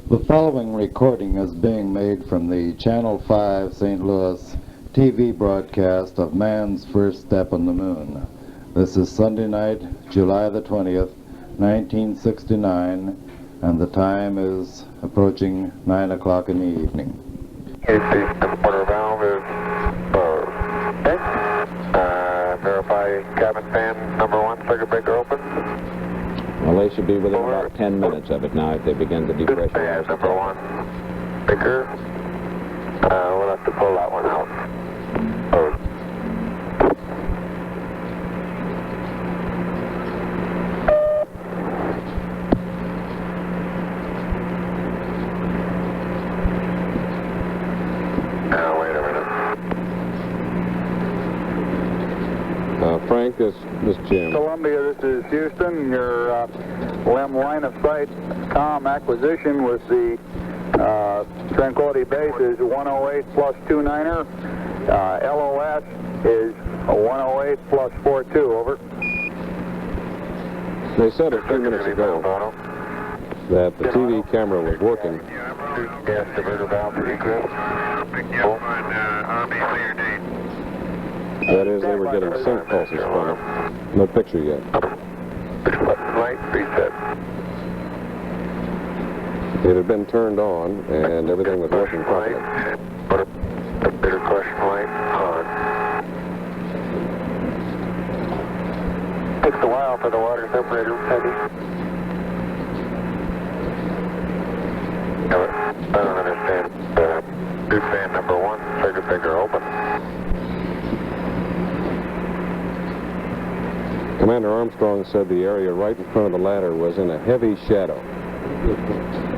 The following recording is being made from the Channel 5 St. Louis TV broadcast of Man's First Step on the Moon. This is Sunday night, July the 20th, 1969, and the time is approaching 9 o'clock in the evening. Quarter valve is okay. Verify cabin fan number 1, circuit breaker open. Well, they should be within about 10 minutes of it now if they begin to depressurize. Number 1, breaker. We'll have to pull that one out. Wait a minute. Frank, this Jim. Columbia, this is Houston. Your LEM line of sight comm acquisition with the Tranquility Base is 108 plus 29er. LOS is 108 plus 42, over. They said a few minutes ago that the TV camera was working. Gas diverter valve for egress. That is, they were getting sync pulses from it. No picture yet. Light reset. It had been turned on, and everything was working properly. Put a bitter caution light on. Takes a while for the water separator heavy. I don't understand. Good fan number 1, circuit breaker open. Commander Armstrong said the area right in front of the ladder was in a heavy shadow.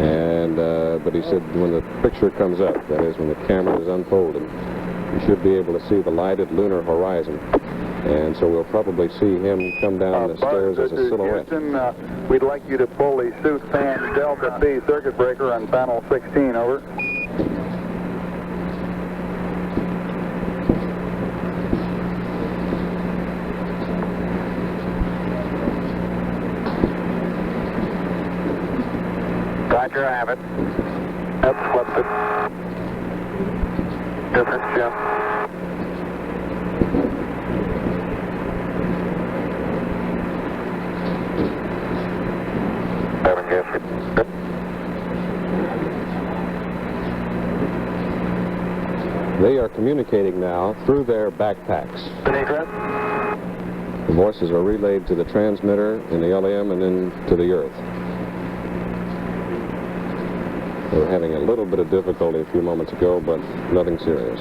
And but he said when the picture comes up, that is when the camera is unfolded, you should be able to see the lighted lunar horizon. And so we'll probably see him come down the stairs as a silhouette. Houston, we'd like you to pull the suit fan Delta B circuit breaker on panel 16, over. Roger, I have it. Yep, flipped it. Different, Jim. Haven't guessed it. They are communicating now through their backpacks. Egress. The voices are relayed to the transmitter in the LM and then to the Earth. They were having a little bit of difficulty a few moments ago, but nothing serious.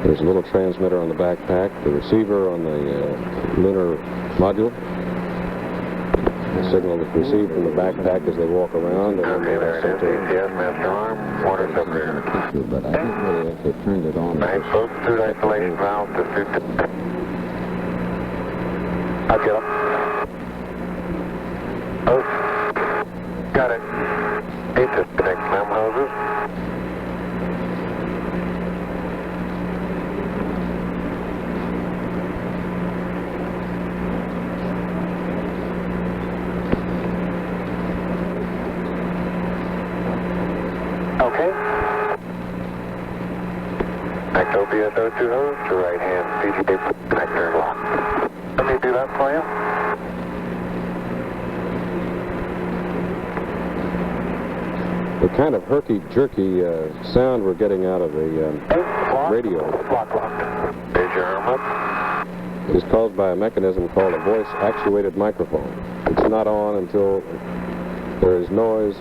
There's a little transmitter on the backpack, the receiver on the lunar module. The signal is received from the backpack as they walk around. And Okay, there it is. ATS, master arm, water separator. But I didn't really actually turn it on. Nice, both suit isolation valves to suit. I'll get them. Oh. Got it. Need to connect LEM hoses. Okay. Connect OBS02 hose to right hand CGA connector and lock. Let me do that for you. The kind of herky-jerky sound we're getting out of the radio Raise your arm up. is caused by a mechanism called a voice-actuated microphone. It's not on until there is noise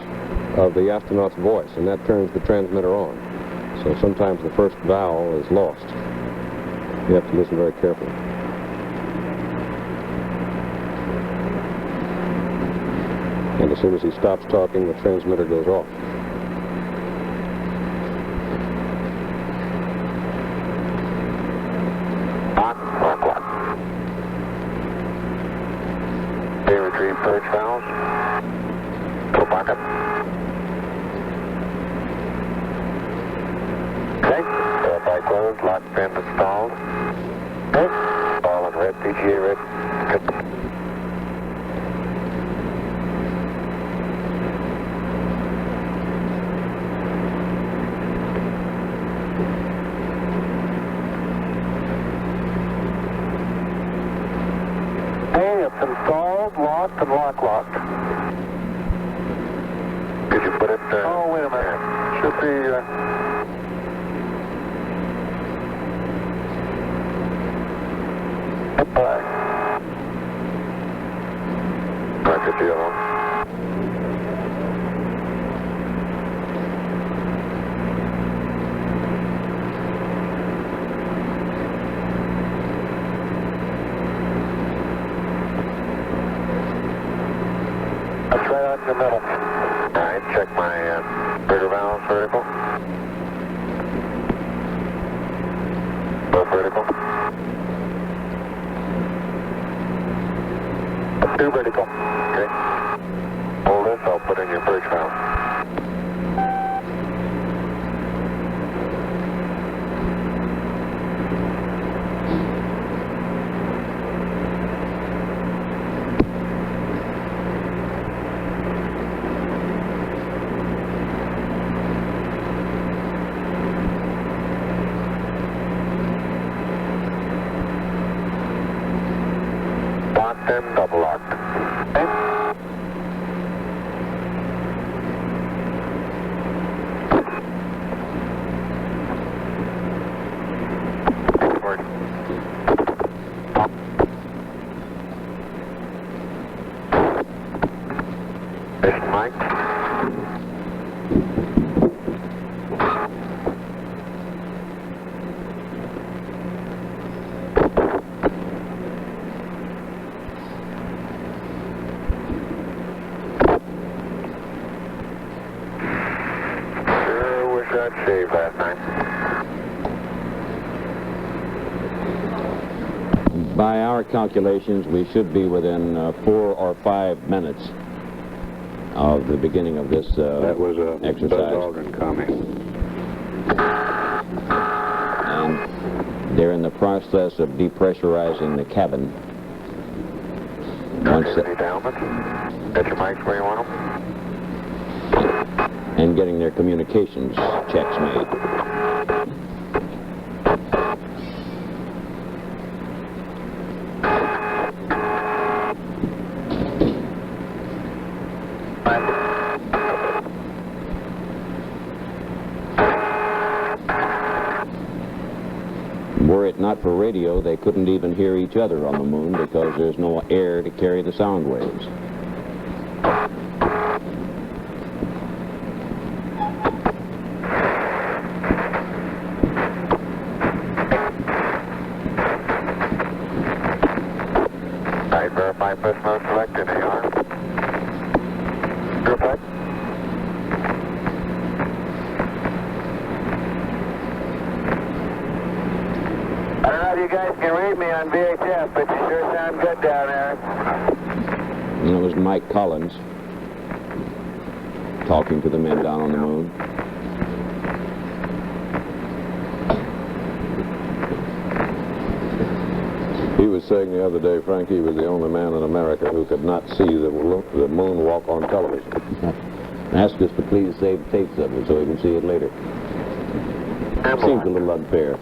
of the astronaut's voice, and that turns the transmitter on. So sometimes the first vowel is lost. You have to listen very carefully. And as soon as he stops talking, the transmitter goes off. Lock. They retrieve purge valves. Go pocket. Okay. Verify closed. Lock pin installed. Okay. All in red. PGA red. Houston, locked. Could you put it, Oh, wait a minute. Should be, back. Roger, deal. That's right out in the middle. Alright, check my breeder valves vertical. Both vertical. Two vertical. Okay. Hold this, I'll put in your bridge valve. Locked and double locked. Okay. Forward. Mission Mike. Sure wish I'd shaved last night. By our calculations, we should be within 4 or 5 minutes of the beginning of this That was a exercise. Buzz Aldrin comment. And they're in the process of depressurizing the cabin. Once Okay, downwind. Get your mics where you want them. and getting their communications checks made. Were it not for radio, they couldn't even hear each other on the moon because there's no air to carry the sound waves. Alright, verify first mode selected, AR. Verify. I don't know if you guys can read me on VHF, but you sure sound good down there. And it was Mike Collins talking to the men down on the moon. He was saying the other day, Frank, he was the only man in America who could not see the moon walk on television. Asked us to please save tapes of it so we can see it later. Seems a little unfair.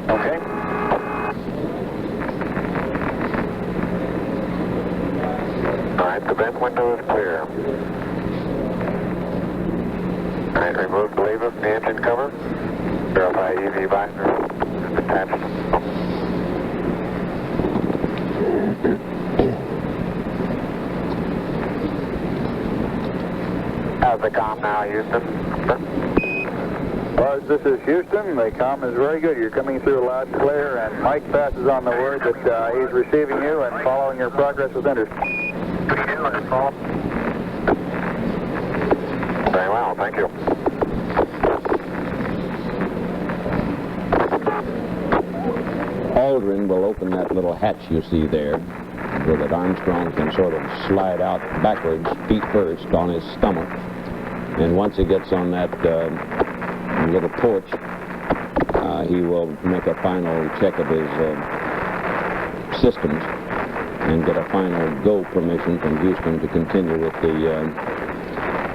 Okay. Alright, the vent window is clear. Alright, remove the lever from the engine cover. Verify EVA binder is attached. How's the comm now, Houston? Buzz, this is Houston. The comm is very good. You're coming through loud and clear, and Mike passes on the word that he's receiving you and following your progress with interest. Very well, thank you. Aldrin will open that little hatch you see there so that Armstrong can sort of slide out backwards, feet first, on his stomach. And once he gets on that little porch, he will make a final check of his systems and get a final go permission from Houston to continue with the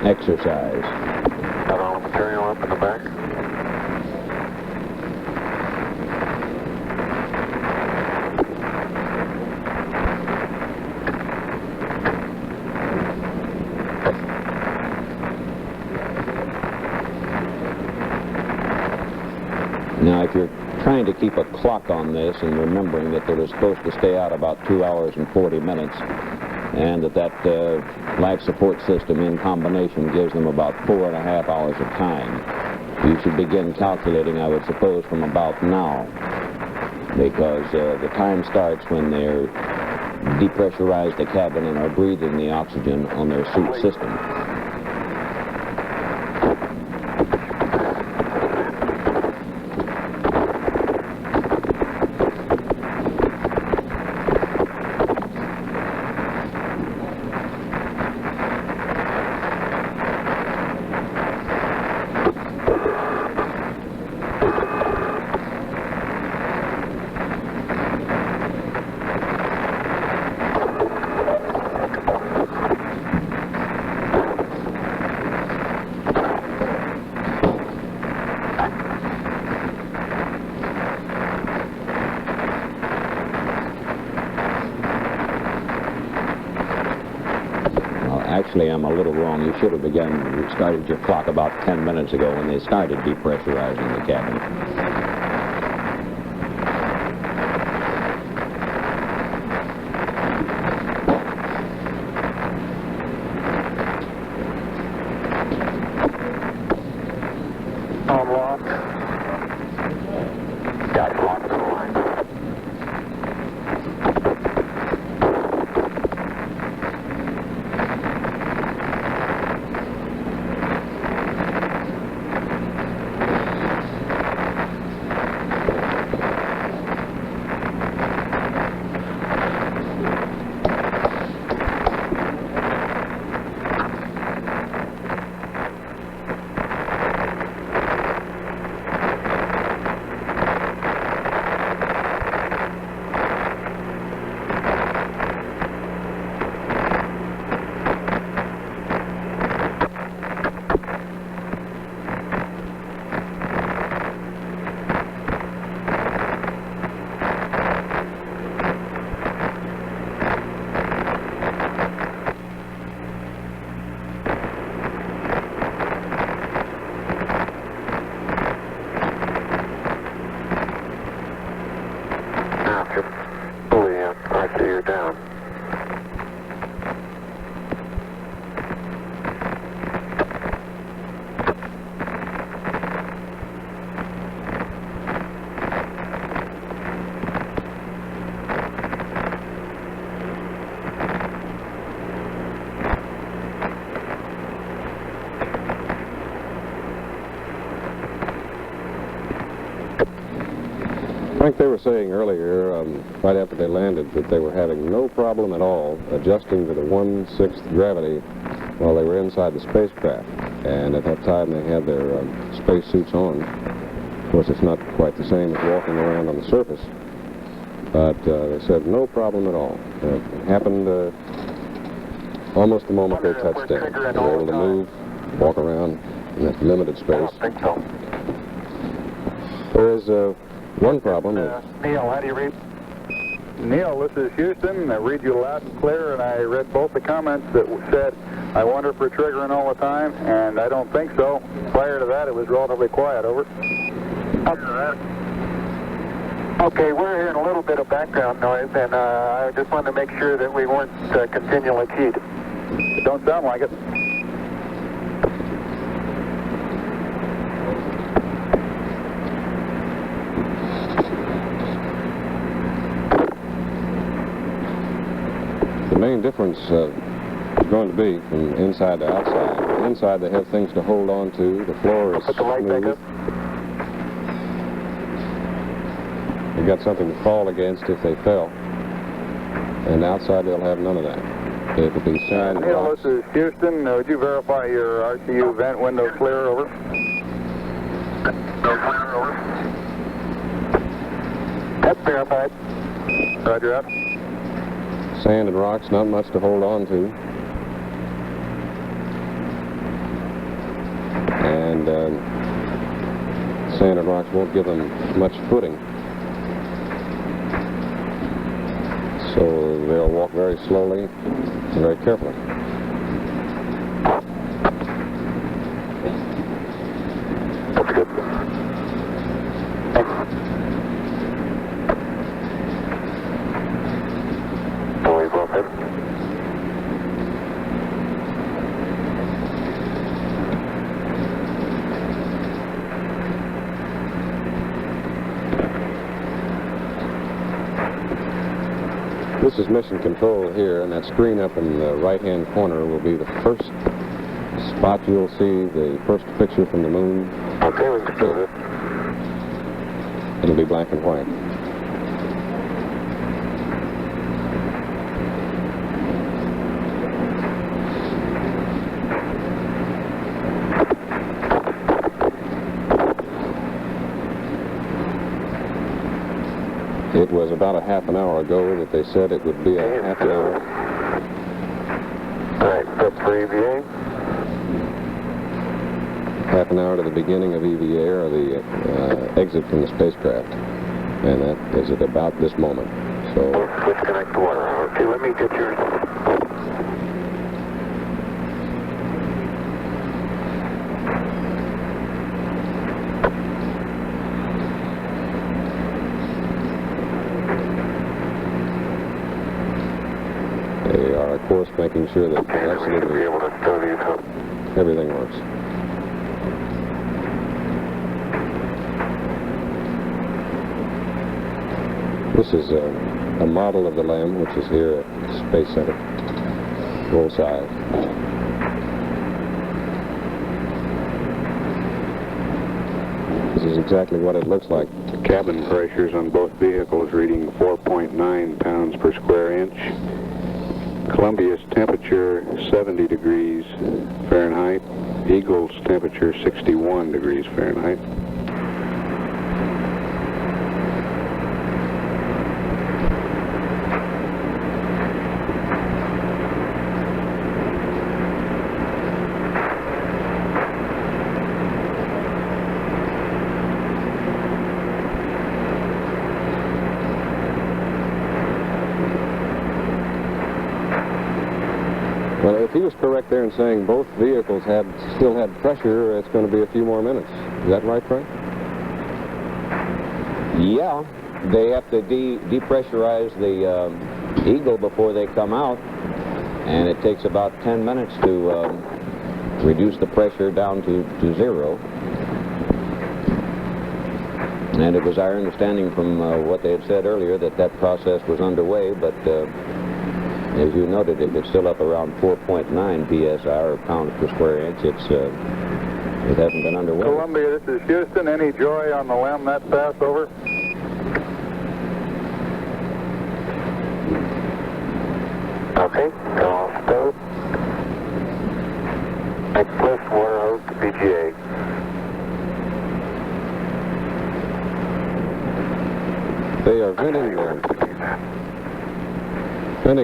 exercise. Got all the material up in the back? trying to keep a clock on this and remembering that they were supposed to stay out about 2 hours and 40 minutes, and that life support system in combination gives them about 4.5 hours of time. You should begin calculating, I would suppose, from about now, because the time starts when they're depressurized the cabin and are breathing the oxygen on their suit system. Actually, I'm a little wrong. You should have started your clock about 10 minutes ago when they started depressurizing the cabin. Frank, they were saying earlier, right after they landed, that they were having no problem at all adjusting to the 1/6 gravity while they were inside the spacecraft. And at that time, they had their space suits on. Of course, it's not quite the same as walking around on the surface. But they said no problem at all. It happened almost the moment they touched down. They were able to move, walk around in that limited space. There is one problem. Neil, how do you read? Neil, this is Houston. I read you loud and clear, and I read both the comments that said, I wonder if we're triggering all the time, and I don't think so. Prior to that, it was relatively quiet. Over. Okay, we're hearing a little bit of background noise, and I just wanted to make sure that we weren't continually keyed. It don't sound like it. The main difference is going to be from inside to outside. Inside, they have things to hold on to. The floor is smooth. They've got something to fall against if they fell. And outside, they'll have none of that. It will be sand. Neil, this is Houston. Would you verify your RCU vent window clear? Over. Clear, over. That's verified. Roger that. Sand and rocks, not much to hold on to. And sand and rocks won't give them much footing. So they'll walk very slowly and very carefully. That's good. This is Mission Control here, and that screen up in the right-hand corner will be the first spot you'll see, the first picture from the moon. Okay, we can do this. It'll be black and white. It was about a half an hour ago that they said it would be a half an hour. All right, that's for EVA. Half an hour to the beginning of EVA, or the exit from the spacecraft. And that is at about this moment. So, Let's connect to water. Okay, let me get yours. they are, of course, making sure that Okay, then we need to be absolutely able to stow these up. everything works. This is a model of the LEM, which is here at Space Center, full size. This is exactly what it looks like. The cabin pressures on both vehicles reading 4.9 pounds per square inch. Columbia's temperature 70 degrees Fahrenheit. Eagle's temperature 61 degrees Fahrenheit. Well, if he was correct there in saying both vehicles still had pressure, it's going to be a few more minutes. Is that right, Frank? Yeah, they have to depressurize the Eagle before they come out, and it takes about 10 minutes to reduce the pressure down to zero. And it was our understanding from what they had said earlier that that process was underway, but as you noted, if it's still up around 4.9 psi, or pounds per square inch, it hasn't been underway. Columbia, this is Houston. Any joy on the LEM that fast over? Okay, all stowed. Next lift, water hose to PGA. They are venting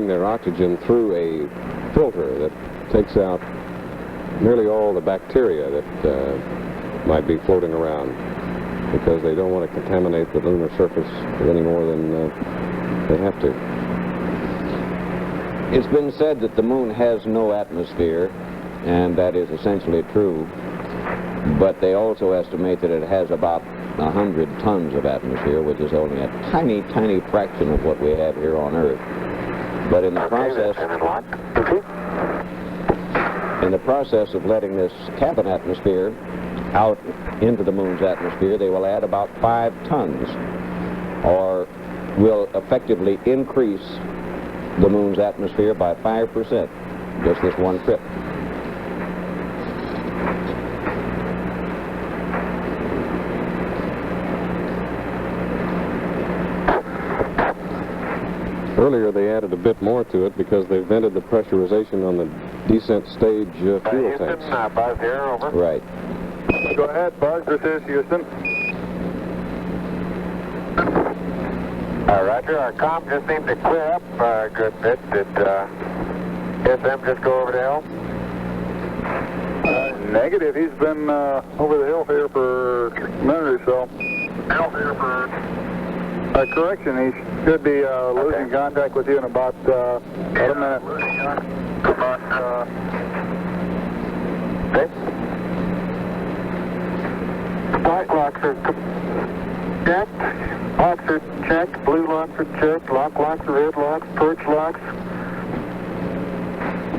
their oxygen through a filter that takes out nearly all the bacteria that might be floating around, because they don't want to contaminate the lunar surface any more than they have to. It's been said that the moon has no atmosphere, and that is essentially true, but they also estimate that it has about 100 tons of atmosphere, which is only a tiny, tiny fraction of what we have here on Earth. But in the process of letting this cabin atmosphere out into the moon's atmosphere, they will add about 5 tons, or will effectively increase the moon's atmosphere by 5%, just this one trip. Earlier they added a bit more to it because they vented the pressurization on the descent stage fuel Houston, tanks. Buzz here, over. Right. Go ahead, Buzz. This is Houston. Roger, our comm just seemed to clear up a good bit. Did SM just go over the hill? Negative. He's been over the hill here for a minute or so. Correction, he should be losing contact with you in about a minute. Okay. Black locks are checked. Locks are checked. Blue locks are checked. Lock locks, red locks, torch locks.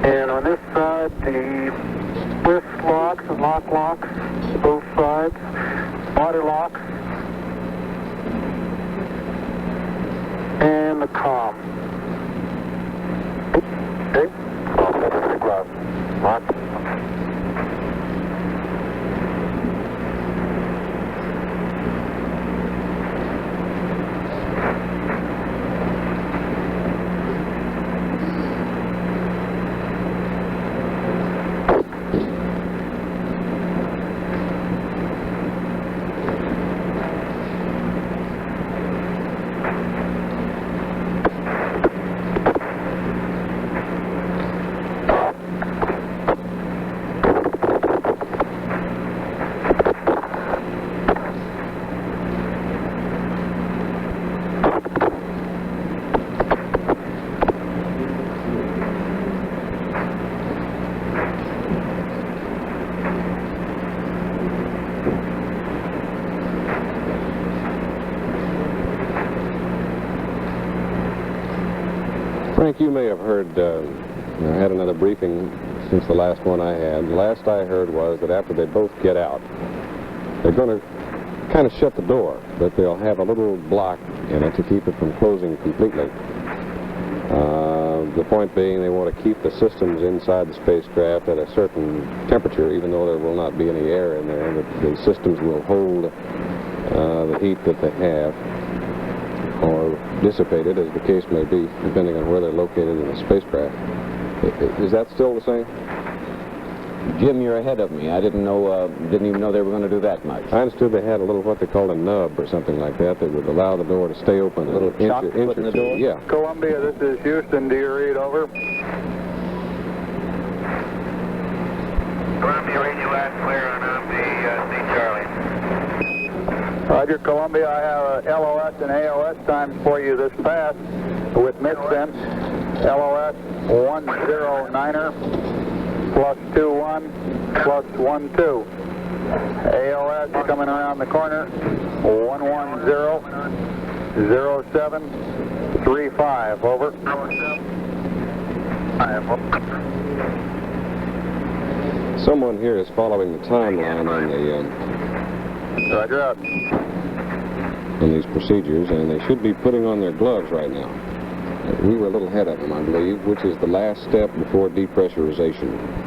And on this side, the twist locks and lock locks, both sides. Water locks. And the comm. Okay. All set for the cloud. Mark. Frank, you may have heard, I had another briefing since the last one I had. The last I heard was that after they both get out, they're going to kind of shut the door, but they'll have a little block in it to keep it from closing completely. The point being they want to keep the systems inside the spacecraft at a certain temperature, even though there will not be any air in there. The systems will hold the heat that they have, or dissipate it, as the case may be, depending on where they're located in the spacecraft. Is that still the same? Jim, you're ahead of me. I didn't even know they were going to do that much. I understood they had a little, what they called a nub or something like that, that would allow the door to stay open. A little chock to put in the door? Yeah. Columbia, this is Houston. Do you read? Over. Columbia, read you last clear on C Charlie. Roger, Columbia. I have LOS and AOS times for you this pass with missense. LOS 109er. +21, +12. AOS coming around the corner, 110-07-35, over. Someone here is following the timeline on the Roger out. on these procedures, and they should be putting on their gloves right now. We were a little ahead of them, I believe, which is the last step before depressurization.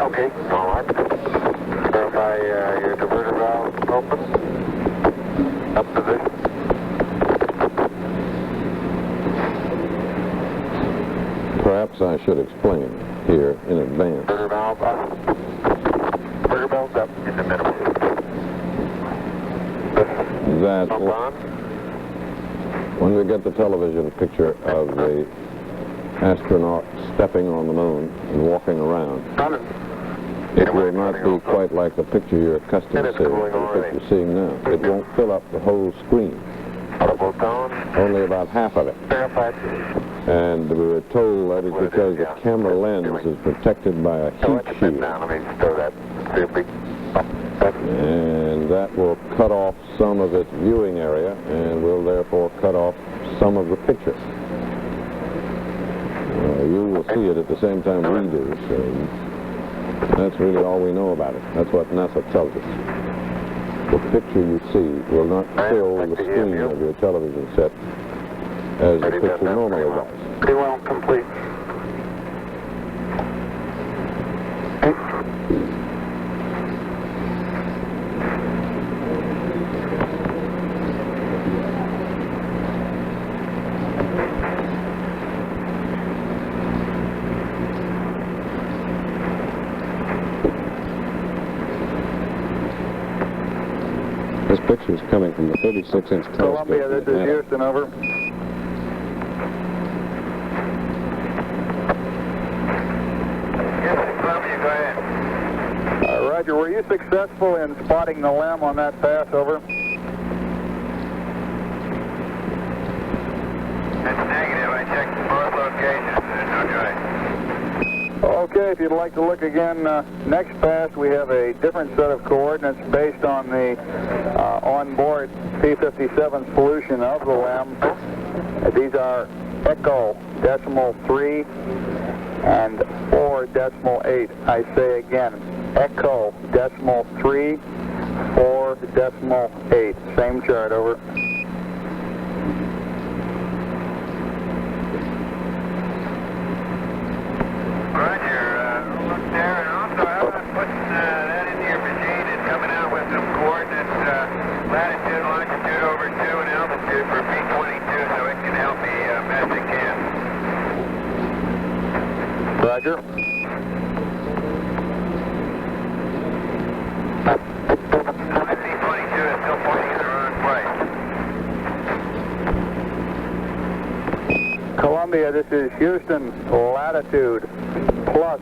Okay, all right. Verify your diverter valve open. Up position. Perhaps I should explain here in advance. Diverter valve up. Diverter valve up in the middle. That Pump on. when we get the television picture of the astronaut stepping on the moon and walking around, it will not be quite like the picture you're accustomed to seeing, the picture you're seeing now. It won't fill up the whole screen, Audible down. only about half of it. Verified. And we were told that is because the camera lens is protected by a So heat let me shield, now. Let me throw that. Seriously. and that will cut off some of its viewing area and will therefore cut off some of the picture. You will see it at the same time we do, so that's really all we know about it. That's what NASA tells us. The picture you see will not fill the screen of your television set as the picture normally does. Pretty well complete. This picture is coming from the 36-inch telescope. Columbia, this is Houston, over. Yes, Columbia, go ahead. Roger, were you successful in spotting the LEM on that pass, over? That's negative. I checked both locations. There's no joy. Okay, if you'd like to look again next pass, we have a different set of coordinates based on the onboard P-57 solution of the LEM. These are echo decimal 3 and 4.8. I say again, echo decimal 3, 4.8. Same chart, over. Roger. Look there, and also how about putting that into your machine and coming out with some coordinates, latitude, longitude over 2 and altitude for P-22 so it can help me best it can. Roger. My P-22 is still pointing in the wrong place. Columbia, this is Houston, latitude plus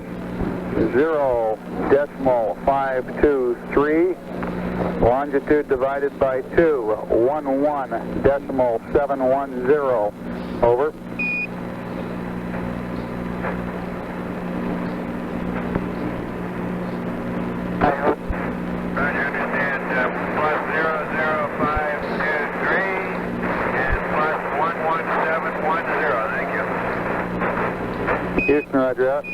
0.523, longitude divided by 2, 11.710, over. Roger, understand, plus 00523 and plus 11710, thank you. Houston, roger out.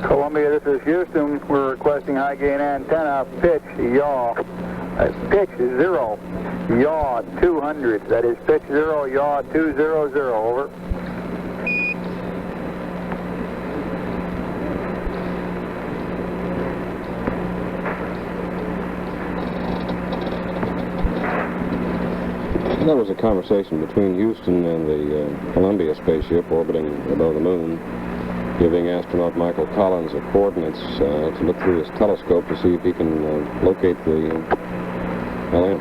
Columbia, this is Houston. We're requesting high gain antenna, pitch, yaw. Pitch 0, yaw 200. That is pitch 0, yaw 200, over. That was a conversation between Houston and the Columbia spaceship orbiting above the moon, giving astronaut Michael Collins the coordinates to look through his telescope to see if he can locate the LM.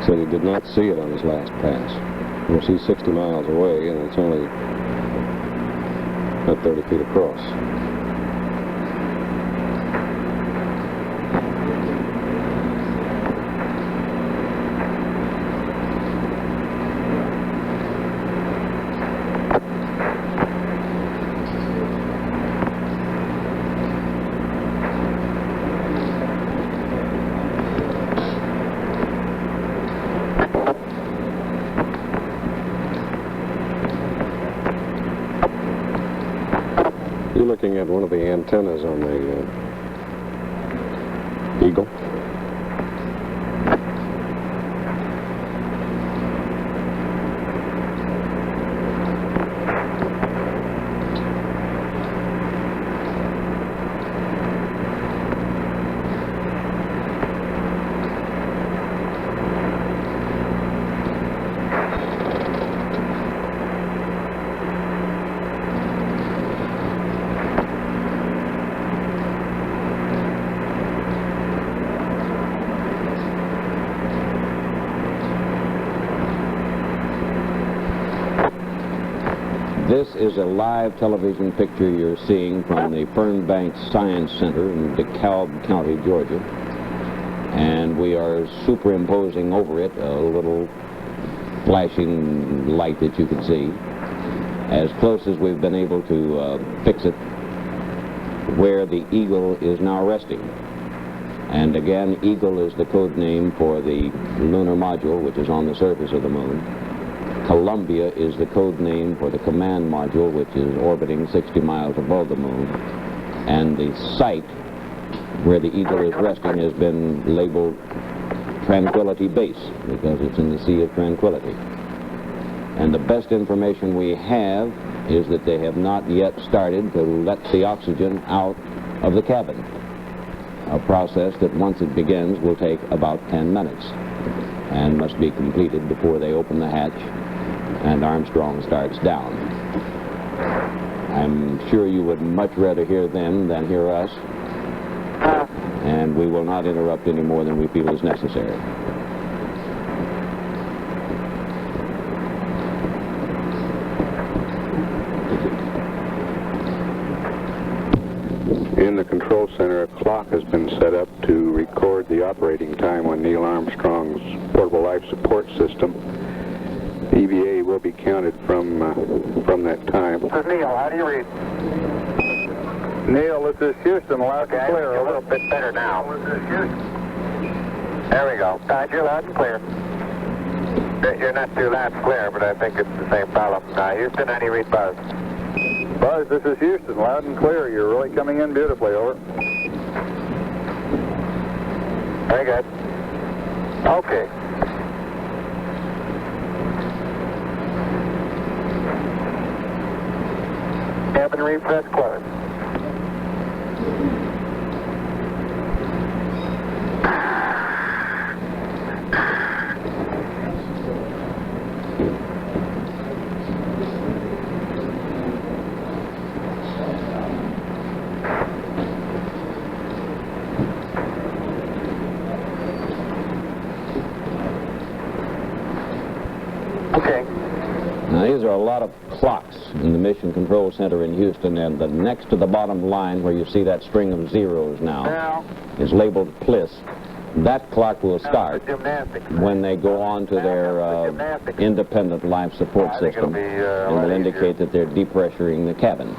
Said he did not see it on his last pass. Of course, he's 60 miles away, and it's only about 30 feet across. You're looking at one of the antennas on the Eagle. This is a live television picture you're seeing from the Fernbanks Science Center in DeKalb County, Georgia. And we are superimposing over it a little flashing light that you can see, as close as we've been able to fix it, where the Eagle is now resting. And again, Eagle is the code name for the lunar module, which is on the surface of the moon. Columbia is the code name for the command module, which is orbiting 60 miles above the moon. And the site where the Eagle is resting has been labeled Tranquility Base, because it's in the Sea of Tranquility. And the best information we have is that they have not yet started to let the oxygen out of the cabin, a process that once it begins will take about 10 minutes and must be completed before they open the hatch and Armstrong starts down. I'm sure you would much rather hear them than hear us, and we will not interrupt any more than we feel is necessary. In the control center, a clock has been set up to record the operating time on Neil Armstrong's portable life support system. EVA will be counted from that time. This is Neil. How do you read? Neil, this is Houston, loud and clear. A little bit better now. There we go. You're loud and clear. You're not too loud and clear, but I think it's the same problem. Houston, how do you read Buzz? Buzz, this is Houston, loud and clear. You're really coming in beautifully, over. Very good. Okay. Cabin refresh closed. Okay. Now, these are a lot of clocks in the Mission Control Center in Houston, and the next to the bottom line where you see that string of zeros now is labeled PLIS. That clock will start when they go on to their independent life support system, and will indicate that they're depressuring the cabin.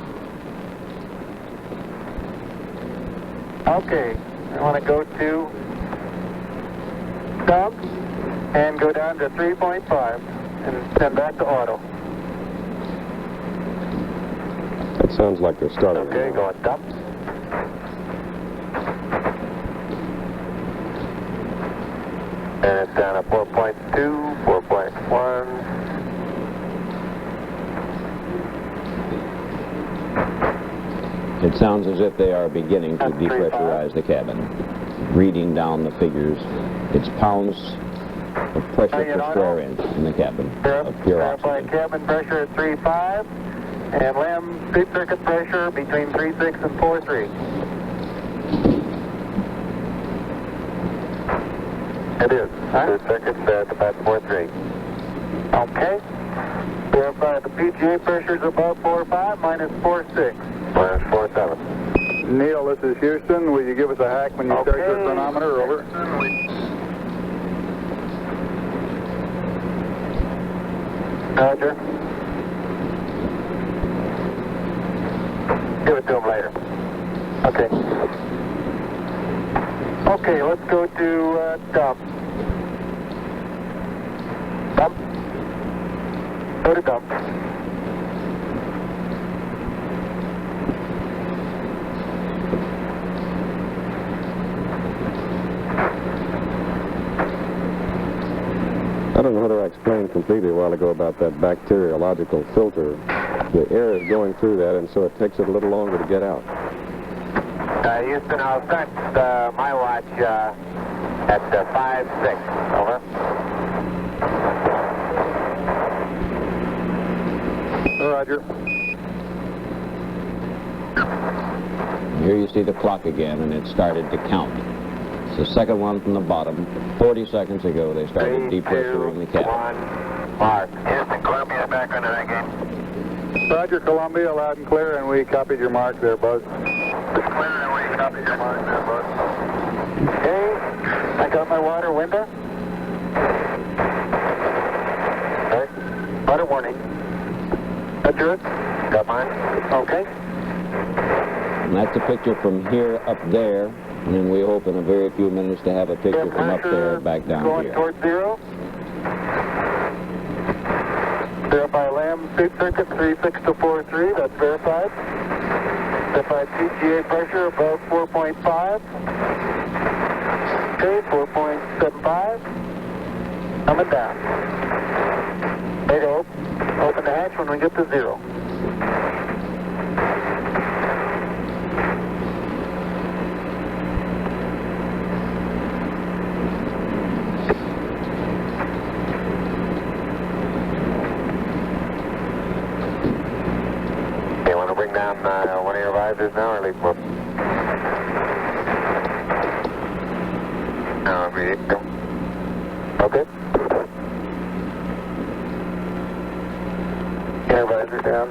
Okay. I want to go to stop and go down to 3.5 and send back to auto. It sounds like they're starting. Okay, go on stop. And it's down to 4.2, 4.1. It sounds as if they are beginning to depressurize the cabin. Reading down the figures, it's pounds of pressure per square inch in the cabin of pure Verify oxygen. cabin pressure at 3.5 and LAM speed circuit pressure between 3.6 and 4.3. It is. Speed circuit at about 4.3. Okay. Verify the PGA pressure is above 4.5 minus 4.6. Minus 4.7. Neil, this is Houston. Will you give us a hack when you start your chronometer? Over. Roger. Give it to him later. Okay. Okay, let's go to dump. Dump. Go to dump. I don't know whether I explained completely a while ago about that bacteriological filter. The air is going through that, and so it takes it a little longer to get out. Houston, I'll start my watch at 5.6. Over. Roger. Here you see the clock again, and it started to count. It's the second one from the bottom. 40 seconds ago, they started depressuring the cabin. 1, mark. Houston, Columbia back on that game. Roger, Columbia, loud and clear, and we copied your mark there, Buzz. Clear and we copied your mark there, Buzz. Okay, I got my water window. Okay, water warning. That's yours? Got mine? Okay. And that's a picture from here up there, and then we hope in a very few minutes to have a picture from up there back down going here. towards 0. Verify LAM speed circuit 3.6 to 4.3, that's verified. Verified PGA pressure above 4.5. Okay, 4.75. Coming down. There you go. Open the hatch when we get to 0. Down one of your visors now, or leave both? No, immediate. Okay. Air visor down.